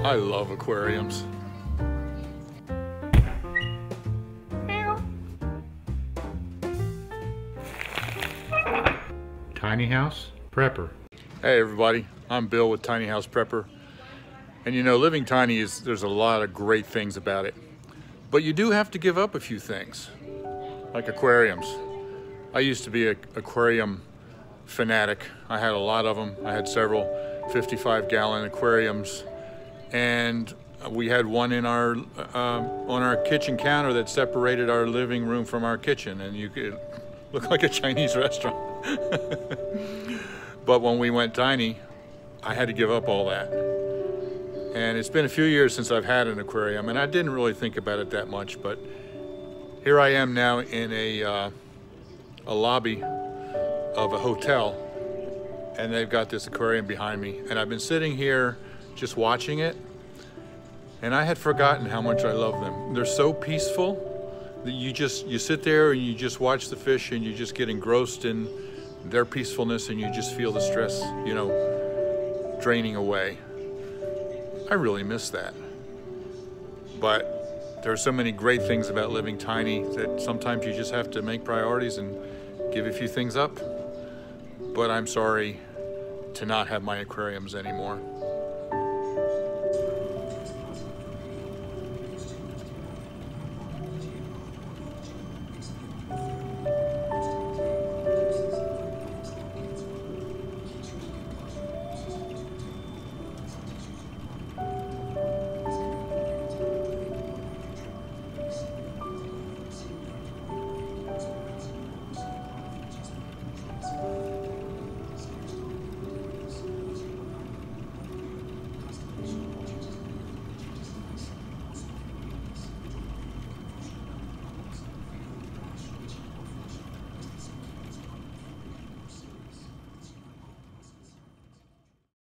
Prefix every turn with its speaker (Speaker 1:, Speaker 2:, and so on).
Speaker 1: I love aquariums.
Speaker 2: Tiny House Prepper.
Speaker 1: Hey everybody, I'm Bill with Tiny House Prepper. And you know, living tiny there's a lot of great things about it. But you do have to give up a few things, like aquariums. I used to be an aquarium fanatic. I had a lot of them. I had several 55-gallon aquariums. And we had one in our on our kitchen counter that separated our living room from our kitchen, and you could look like a Chinese restaurant. But when we went tiny, I had to give up all that. And it's been a few years since I've had an aquarium, and I didn't really think about it that much, but here I am now in a lobby of a hotel, and they've got this aquarium behind me, and I've been sitting here just watching it, and I had forgotten how much I love them. They're so peaceful that you sit there and you just watch the fish, and you just get engrossed in their peacefulness, and you just feel the stress, you know, draining away. I really miss that. But there are so many great things about living tiny that sometimes you just have to make priorities and give a few things up. But I'm sorry to not have my aquariums anymore.